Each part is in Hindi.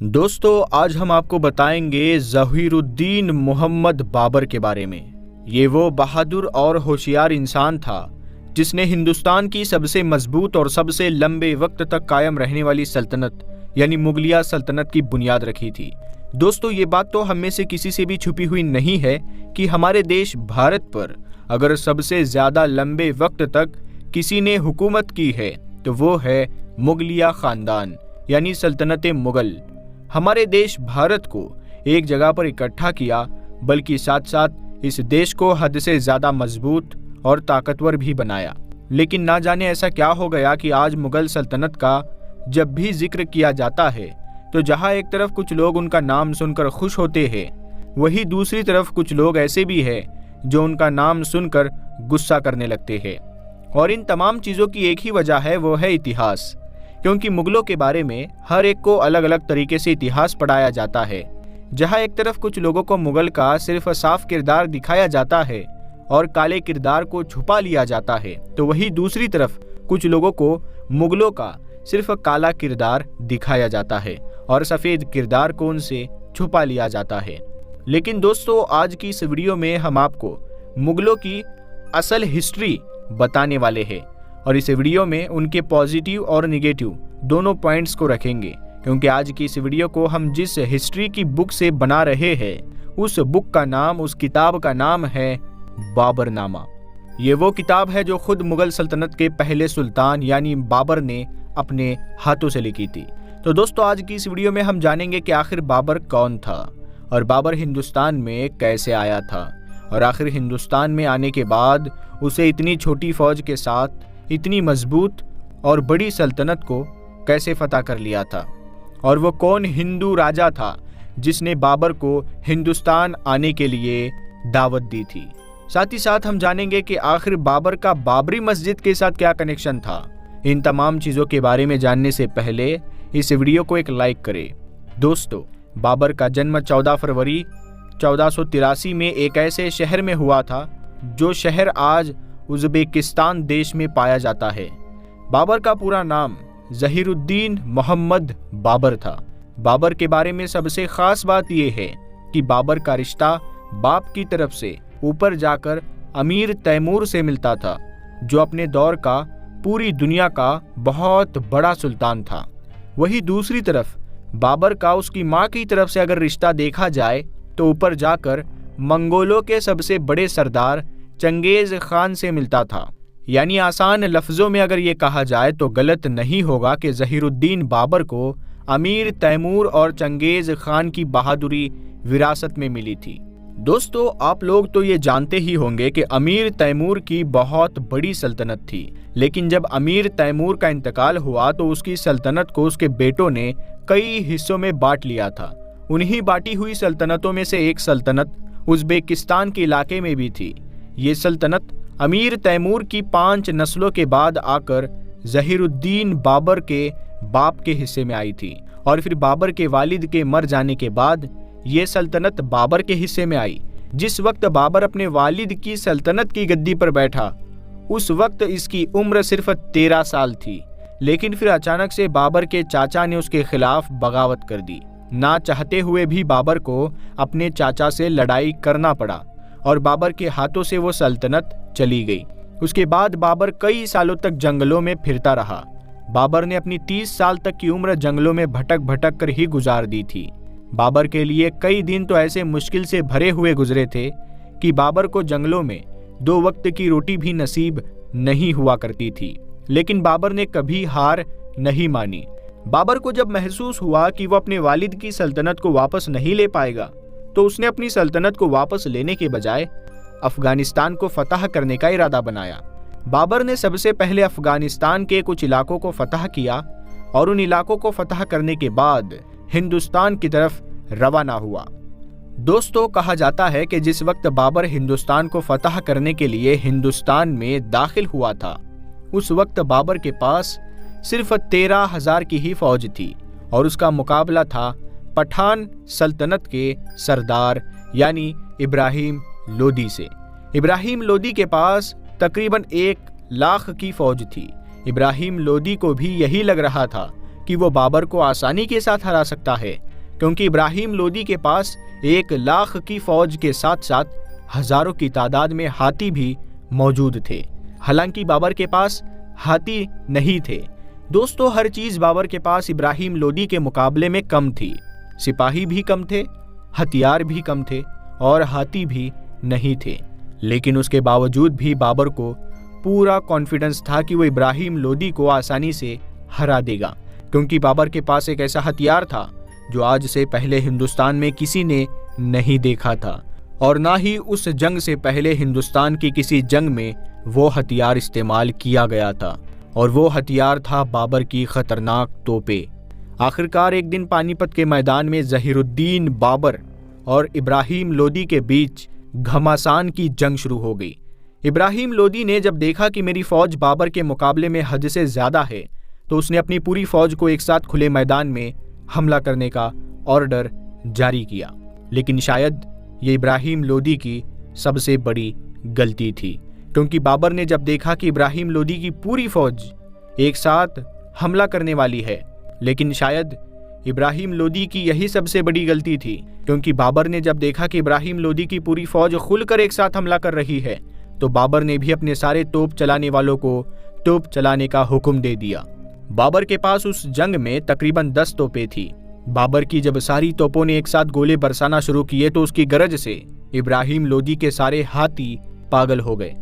दोस्तों, आज हम आपको बताएंगे ज़हीरुद्दीन मोहम्मद बाबर के बारे में। ये वो बहादुर और होशियार इंसान था जिसने हिंदुस्तान की सबसे मजबूत और सबसे लंबे वक्त तक कायम रहने वाली सल्तनत यानी मुगलिया सल्तनत की बुनियाद रखी थी। दोस्तों, ये बात तो हम में से किसी से भी छुपी हुई नहीं है कि हमारे देश भारत पर अगर सबसे ज्यादा लंबे वक्त तक किसी ने हुकूमत की है तो वो है मुगलिया खानदान यानी सल्तनत मुगल। हमारे देश भारत को एक जगह पर इकट्ठा किया, बल्कि साथ साथ इस देश को हद से ज्यादा मजबूत और ताकतवर भी बनाया। लेकिन ना जाने ऐसा क्या हो गया कि आज मुगल सल्तनत का जब भी जिक्र किया जाता है तो जहां एक तरफ कुछ लोग उनका नाम सुनकर खुश होते हैं, वहीं दूसरी तरफ कुछ लोग ऐसे भी हैं जो उनका नाम सुनकर गुस्सा करने लगते हैं। और इन तमाम चीज़ों की एक ही वजह है, वो है इतिहास। क्योंकि मुगलों के बारे में हर एक को अलग अलग तरीके से इतिहास पढ़ाया जाता है। जहां एक तरफ कुछ लोगों को मुगल का सिर्फ साफ किरदार दिखाया जाता है और काले किरदार को छुपा लिया जाता है, तो वहीं दूसरी तरफ कुछ लोगों को मुगलों का सिर्फ काला किरदार दिखाया जाता है और सफ़ेद किरदार को उनसे छुपा लिया जाता है। लेकिन दोस्तों, आज की इस वीडियो में हम आपको मुगलों की असल हिस्ट्री बताने वाले हैं और इस वीडियो में उनके पॉजिटिव और निगेटिव दोनों पॉइंट्स को रखेंगे। क्योंकि आज की इस वीडियो को हम जिस हिस्ट्री की बुक से बना रहे हैं, उस बुक का नाम, उस किताब का नाम है बाबरनामा। ये वो किताब है जो खुद मुगल सल्तनत के पहले सुल्तान यानी बाबर ने अपने हाथों से लिखी थी। तो दोस्तों, आज की इस वीडियो में हम जानेंगे कि आखिर बाबर कौन था और बाबर हिंदुस्तान में कैसे आया था और आखिर हिंदुस्तान में आने के बाद उसे इतनी छोटी फौज के साथ इतनी मजबूत और बड़ी सल्तनत को कैसे फतह कर लिया था और वो कौन हिंदू राजा था जिसने बाबर को हिंदुस्तान आने के लिए दावत दी थी। साथ ही साथ हम जानेंगे कि आखिर बाबर का बाबरी मस्जिद के साथ क्या कनेक्शन था। इन तमाम चीज़ों के बारे में जानने से पहले इस वीडियो को एक लाइक करें। दोस्तों, बाबर का जन्म 14 फरवरी 1483 में एक ऐसे शहर में हुआ था जो शहर आज उज़्बेकिस्तान देश में पाया जाता है। बाबर का पूरा नाम ज़हीरुद्दीन मोहम्मद बाबर था। बाबर के बारे में सबसे खास बात यह है कि बाबर का रिश्ता बाप की तरफ से ऊपर जाकर अमीर तैमूर से मिलता था, जो अपने दौर का पूरी दुनिया का बहुत बड़ा सुल्तान था। वहीं दूसरी तरफ बाबर का उसकी माँ की तरफ से अगर रिश्ता देखा जाए तो ऊपर जाकर मंगोलों के सबसे बड़े सरदार चंगेज खान से मिलता था। यानी आसान लफ्ज़ों में अगर ये कहा जाए तो गलत नहीं होगा कि ज़हीरुद्दीन बाबर को अमीर तैमूर और चंगेज खान की बहादुरी विरासत में मिली थी। दोस्तों, आप लोग तो ये जानते ही होंगे कि अमीर तैमूर की बहुत बड़ी सल्तनत थी, लेकिन जब अमीर तैमूर का इंतकाल हुआ तो उसकी सल्तनत को उसके बेटों ने कई हिस्सों में बांट लिया था। उन्हीं बांटी हुई सल्तनतों में से एक सल्तनत उज़्बेकिस्तान के इलाके में भी थी। ये सल्तनत अमीर तैमूर की 5 नस्लों के बाद आकर ज़हीरुद्दीन बाबर के बाप के हिस्से में आई थी और फिर बाबर के वालिद के मर जाने के बाद ये सल्तनत बाबर के हिस्से में आई। जिस वक्त बाबर अपने वालिद की सल्तनत की गद्दी पर बैठा, उस वक्त इसकी उम्र सिर्फ 13 साल थी। लेकिन फिर अचानक से बाबर के चाचा ने उसके खिलाफ बगावत कर दी। ना चाहते हुए भी बाबर को अपने चाचा से लड़ाई करना पड़ा और बाबर के हाथों से वो सल्तनत चली गई। उसके बाद बाबर कई सालों तक जंगलों में फिरता रहा। बाबर ने अपनी 30 साल तक की उम्र जंगलों में भटक भटक कर ही गुजार दी थी। बाबर के लिए कई दिन तो ऐसे मुश्किल से भरे हुए गुजरे थे कि बाबर को जंगलों में 2 वक्त की रोटी भी नसीब नहीं हुआ करती थी। लेकिन बाबर ने कभी हार नहीं मानी। बाबर को जब महसूस हुआ कि वो अपने वालिद की सल्तनत को वापस नहीं ले पाएगा, तो उसने अपनी सल्तनत को वापस लेने के बजाय अफगानिस्तान को फतह करने का इरादा बनाया। बाबर ने सबसे पहले अफगानिस्तान के कुछ इलाकों को फतह किया और उन इलाकों को फतह करने के बाद हिंदुस्तान की तरफ रवाना हुआ। दोस्तों, कहा जाता है कि जिस वक्त बाबर हिंदुस्तान को फतह करने के लिए हिंदुस्तान में दाखिल हुआ था, उस वक्त बाबर के पास सिर्फ 13,000 की ही फौज थी और उसका मुकाबला था पठान सल्तनत के सरदार यानी इब्राहिम लोदी से। इब्राहिम लोदी के पास तकरीबन 1 लाख की फौज थी। इब्राहिम लोदी को भी यही लग रहा था कि वो बाबर को आसानी के साथ हरा सकता है, क्योंकि इब्राहिम लोदी के पास 1 लाख की फौज के साथ साथ हजारों की तादाद में हाथी भी मौजूद थे। हालांकि बाबर के पास हाथी नहीं थे। दोस्तों, हर चीज बाबर के पास इब्राहिम लोदी के मुकाबले में कम थी। सिपाही भी कम थे, हथियार भी कम थे और हाथी भी नहीं थे। लेकिन उसके बावजूद भी बाबर को पूरा कॉन्फिडेंस था कि वो इब्राहिम लोदी को आसानी से हरा देगा, क्योंकि बाबर के पास एक ऐसा हथियार था जो आज से पहले हिंदुस्तान में किसी ने नहीं देखा था, और ना ही उस जंग से पहले हिंदुस्तान की किसी जंग में वो हथियार इस्तेमाल किया गया था, और वो हथियार था बाबर की खतरनाक तोपें। आखिरकार एक दिन पानीपत के मैदान में ज़हीरुद्दीन बाबर और इब्राहिम लोदी के बीच घमासान की जंग शुरू हो गई। इब्राहिम लोदी ने जब देखा कि मेरी फौज बाबर के मुकाबले में हद से ज्यादा है, तो उसने अपनी पूरी फौज को एक साथ खुले मैदान में हमला करने का ऑर्डर जारी किया। लेकिन शायद ये इब्राहिम लोदी की सबसे बड़ी गलती थी, क्योंकि बाबर ने जब देखा कि इब्राहिम लोदी की पूरी फौज एक साथ हमला करने वाली है, लेकिन शायद इब्राहिम लोदी की यही सबसे बड़ी गलती थी, क्योंकि बाबर ने जब देखा कि इब्राहिम लोदी की पूरी फौज खुलकर एक साथ हमला कर रही है, तो बाबर ने भी अपने सारे तोप चलाने वालों को तोप चलाने का हुक्म दे दिया। बाबर के पास उस जंग में तकरीबन 10 तोपें थी। बाबर की जब सारी तोपों ने एक साथ गोले बरसाना शुरू किए, तो उसकी गरज से इब्राहिम लोदी के सारे हाथी पागल हो गए।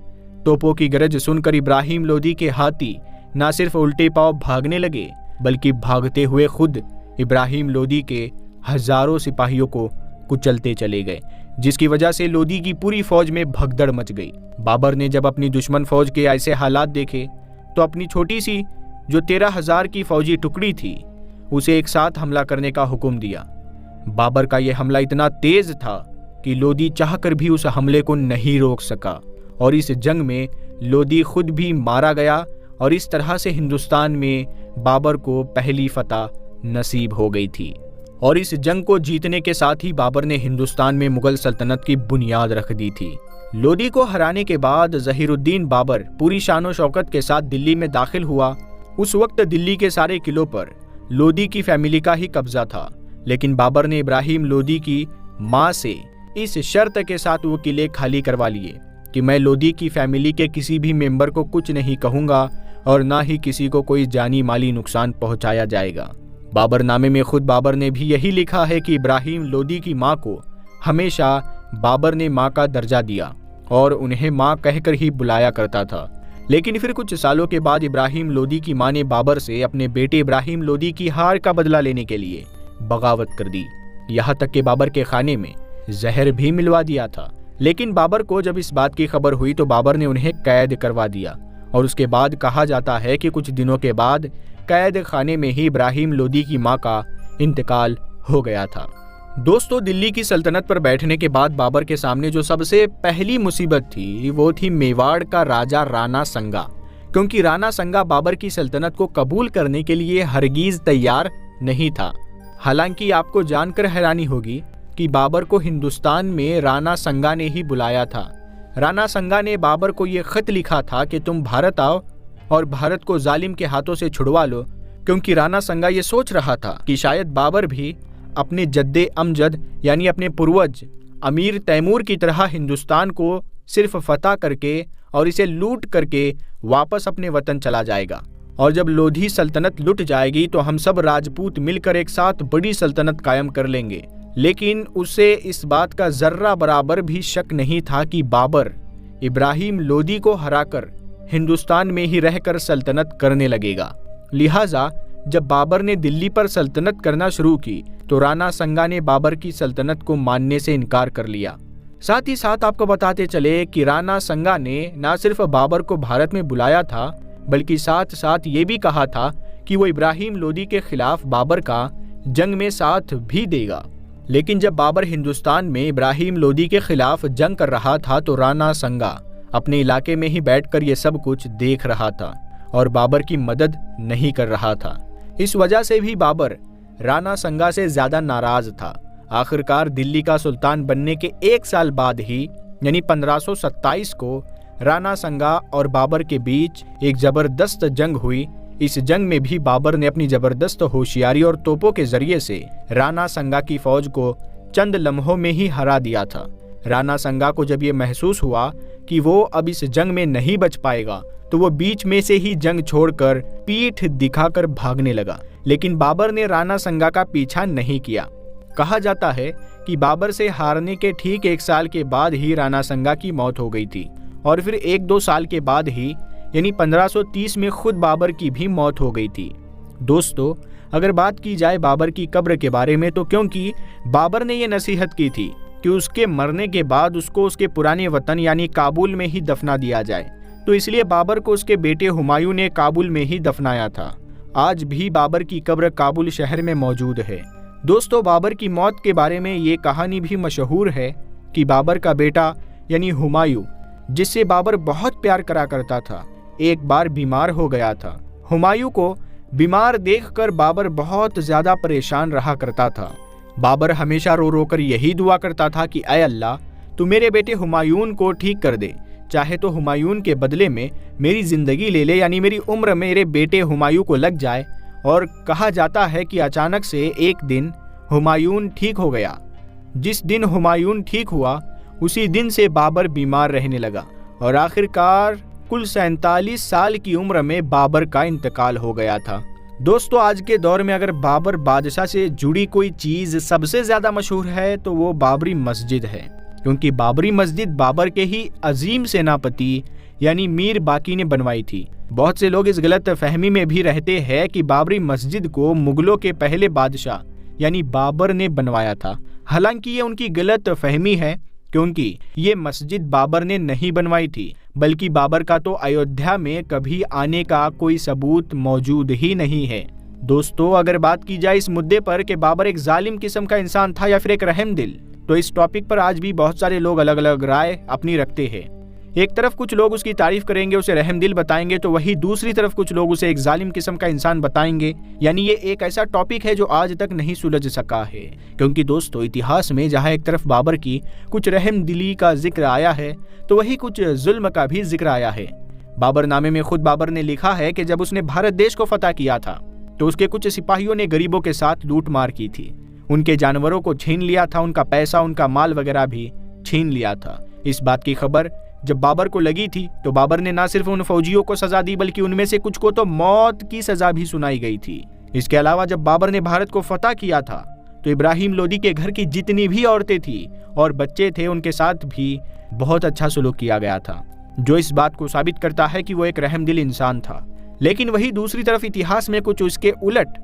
तोपों की गरज सुनकर इब्राहिम लोदी के हाथी न सिर्फ उल्टे पांव भागने लगे, बल्कि भागते हुए खुद इब्राहिम लोदी के हजारों सिपाहियों को कुचलते चले गए, जिसकी वजह से लोदी की पूरी फौज में भगदड़ मच गई। बाबर ने जब अपनी दुश्मन फौज के ऐसे हालात देखे, तो अपनी छोटी सी जो 13,000 की फौजी टुकड़ी थी, उसे एक साथ हमला करने का हुक्म दिया। बाबर का यह हमला इतना तेज था कि लोदी चाहकर भी उस हमले को नहीं रोक सका, और इस जंग में लोदी खुद भी मारा गया, और इस तरह से हिंदुस्तान में बाबर को पहली फतह नसीब हो गई थी। और इस जंग को जीतने के साथ ही बाबर ने हिंदुस्तान में मुगल सल्तनत की बुनियाद रख दी थी। लोदी को हराने के बाद ज़हीरुद्दीन बाबर पूरी शान और शौकत के साथ दिल्ली में दाखिल हुआ। उस वक्त दिल्ली के सारे किलों पर लोदी की फैमिली का ही कब्जा था, लेकिन बाबर ने इब्राहिम लोदी की मां से इस शर्त के साथ वो किले खाली करवा लिए कि मैं लोदी की फैमिली के किसी भी मेंबर को कुछ नहीं कहूंगा, और ना ही किसी को कोई जानी माली नुकसान पहुंचाया जाएगा। बाबरनामे में खुद बाबर ने भी यही लिखा है कि इब्राहिम लोदी की मां को हमेशा बाबर ने मां का दर्जा दिया और उन्हें मां कहकर ही बुलाया करता था। लेकिन फिर कुछ सालों के बाद इब्राहिम लोदी की मां ने बाबर से अपने बेटे इब्राहिम लोदी की हार का बदला लेने के लिए बगावत कर दी। यहाँ तक कि बाबर के खाने में जहर भी मिलवा दिया था। लेकिन बाबर को जब इस बात की खबर हुई, तो बाबर ने उन्हें कैद करवा दिया, और उसके बाद कहा जाता है कि कुछ दिनों के बाद कैद खाने में ही इब्राहिम लोदी की मां का इंतकाल हो गया था। दोस्तों, दिल्ली की सल्तनत पर बैठने के बाद बाबर के सामने जो सबसे पहली मुसीबत थी, वो थी मेवाड़ का राजा राणा संगा, क्योंकि राणा संगा बाबर की सल्तनत को कबूल करने के लिए हरगिज तैयार नहीं था। हालांकि आपको जानकर हैरानी होगी कि बाबर को हिंदुस्तान में राणा संगा ने ही बुलाया था। राणा संगा ने बाबर को ये खत लिखा था कि तुम भारत आओ और भारत को जालिम के हाथों से छुड़वा लो, क्योंकि राणा संगा ये सोच रहा था कि शायद बाबर भी अपने जद्दे अमजद यानी अपने पूर्वज अमीर तैमूर की तरह हिंदुस्तान को सिर्फ फतह करके और इसे लूट करके वापस अपने वतन चला जाएगा, और जब लोधी सल्तनत लुट जाएगी तो हम सब राजपूत मिलकर एक साथ बड़ी सल्तनत कायम कर लेंगे। लेकिन उसे इस बात का जर्रा बराबर भी शक नहीं था कि बाबर इब्राहिम लोदी को हराकर हिंदुस्तान में ही रहकर सल्तनत करने लगेगा। लिहाजा जब बाबर ने दिल्ली पर सल्तनत करना शुरू की, तो राणा संगा ने बाबर की सल्तनत को मानने से इनकार कर लिया। साथ ही साथ आपको बताते चले कि राणा संगा ने न सिर्फ बाबर को भारत में बुलाया था, बल्कि साथ साथ ये भी कहा था कि वो इब्राहिम लोदी के खिलाफ बाबर का जंग में साथ भी देगा। लेकिन जब बाबर हिंदुस्तान में इब्राहिम लोदी के खिलाफ जंग कर रहा था, तो राणा संगा अपने इलाके में ही बैठकर ये सब कुछ देख रहा था और बाबर की मदद नहीं कर रहा था। इस वजह से भी बाबर राणा संगा से ज्यादा नाराज था। आखिरकार दिल्ली का सुल्तान बनने के 1 साल बाद ही यानी 1527 को राणा संगा और बाबर के बीच एक जबरदस्त जंग हुई। इस जंग में भी बाबर ने अपनी जबरदस्त होशियारी और तोपों के जरिए से राणा संगा की फौज को चंद लम्हों में ही हरा दिया था। राणा संगा को जब ये महसूस हुआ कि वो अब इस जंग में नहीं बच पाएगा तो वो बीच में से ही जंग छोड़कर पीठ दिखाकर भागने लगा। लेकिन बाबर ने राणा संगा का पीछा नहीं किया। कहा जाता है कि बाबर से हारने के ठीक 1 साल के बाद ही राणा संगा की मौत हो गई थी और फिर 1-2 साल के बाद ही यानी 1530 में खुद बाबर की भी मौत हो गई थी। दोस्तों, अगर बात की जाए बाबर की कब्र के बारे में तो क्योंकि बाबर ने ये नसीहत की थी कि उसके मरने के बाद उसको उसके पुराने वतन यानी काबुल में ही दफना दिया जाए, तो इसलिए बाबर को उसके बेटे हुमायूं ने काबुल में ही दफनाया था। आज भी बाबर की कब्र काबुल शहर में मौजूद है। दोस्तों, बाबर की मौत के बारे में ये कहानी भी मशहूर है कि बाबर का बेटा यानी हुमायूं, जिससे बाबर बहुत प्यार करा करता था, एक बार बीमार हो गया था। हुमायूं को बीमार देखकर बाबर बहुत ज्यादा परेशान रहा करता था। बाबर हमेशा रो रो कर यही दुआ करता था कि ऐ अल्लाह, तू मेरे बेटे हुमायूं को ठीक कर दे, चाहे तो हुमायूं के बदले में मेरी जिंदगी ले ले, यानी मेरी उम्र मेरे बेटे हुमायूं को लग जाए। और कहा जाता है कि अचानक से एक दिन हुमायूं ठीक हो गया। जिस दिन हुमायूं ठीक हुआ उसी दिन से बाबर बीमार रहने लगा और आखिरकार कुल 47 साल की उम्र में बाबर का इंतकाल हो गया था। दोस्तों, आज के दौर में अगर बाबर बादशाह से जुड़ी कोई चीज सबसे ज्यादा मशहूर है तो वो बाबरी मस्जिद है, क्योंकि बाबरी मस्जिद बाबर के ही अजीम सेनापति यानी मीर बाकी ने बनवाई थी। बहुत से लोग इस गलत फहमी में भी रहते हैं कि बाबरी मस्जिद को मुगलों के पहले बादशाह यानी बाबर ने बनवाया था। हालांकि ये उनकी गलत फहमी है, क्योंकि ये मस्जिद बाबर ने नहीं बनवाई थी, बल्कि बाबर का तो अयोध्या में कभी आने का कोई सबूत मौजूद ही नहीं है। दोस्तों, अगर बात की जाए इस मुद्दे पर कि बाबर एक जालिम किस्म का इंसान था या फिर एक रहमदिल, तो इस टॉपिक पर आज भी बहुत सारे लोग अलग अलग राय अपनी रखते हैं। एक तरफ कुछ लोग उसकी तारीफ करेंगे, उसे रहमदिल बताएंगे, तो वही दूसरी तरफ कुछ लोग उसे एक जालिम किस्म का इंसान बताएंगे। यानी ये एक ऐसा टॉपिक है जो आज तक नहीं सुलझ सका है, क्योंकि दोस्तों इतिहास में जहां एक तरफ बाबर की कुछ रहमदिली का जिक्र आया है तो वही कुछ जुल्म का भी जिक्र आया है। बाबरनामे में खुद बाबर ने लिखा है कि जब उसने भारत देश को फतह किया था तो उसके कुछ सिपाहियों ने गरीबों के साथ लूट मार की थी, उनके जानवरों को छीन लिया था, उनका पैसा उनका माल वगैरह भी छीन लिया था। इस बात की खबर जब बाबर को लगी थी तो बाबर ने न सिर्फ उन फौजियों को सजा दी बल्कि उनमें से कुछ को तो मौत की सजा भी सुनाई गई थी। इसके अलावा जब बाबर ने भारत को फतह किया था तो इब्राहिम लोदी के घर की जितनी भी औरतें थी और बच्चे थे उनके साथ भी बहुत अच्छा सलूक किया गया था, जो इस बात को साबित करता है कि वो एक रहमदिल इंसान था। लेकिन वही दूसरी तरफ इतिहास में कुछ उसके उलट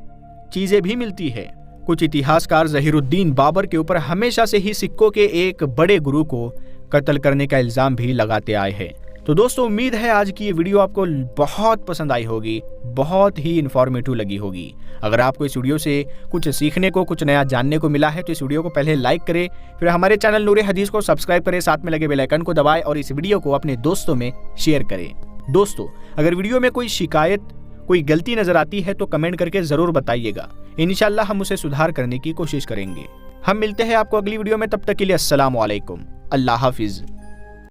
चीजें भी मिलती है। कुछ इतिहासकार ज़हीरुद्दीन बाबर के ऊपर हमेशा से ही सिक्कों के एक बड़े गुरु को कत्ल करने का इल्जाम भी लगाते आए हैं। तो दोस्तों, उम्मीद है आज की ये वीडियो आपको बहुत पसंद आई होगी, बहुत ही इंफॉर्मेटिव लगी होगी। अगर आपको इस वीडियो से कुछ सीखने को, कुछ नया जानने को मिला है तो इस वीडियो को पहले लाइक करें, फिर हमारे चैनल नूरे हदीस को सब्सक्राइब करें, साथ में लगे बेल आइकन को दबाएं और इस वीडियो को अपने दोस्तों में शेयर करें। दोस्तों, अगर वीडियो में कोई शिकायत, कोई गलती नजर आती है तो कमेंट करके जरूर बताइएगा। इंशाल्लाह हम उसे सुधार करने की कोशिश करेंगे। हम मिलते हैं आपको अगली वीडियो में, तब तक के लिए अस्सलाम वालेकुम, अल्लाह हाफिज।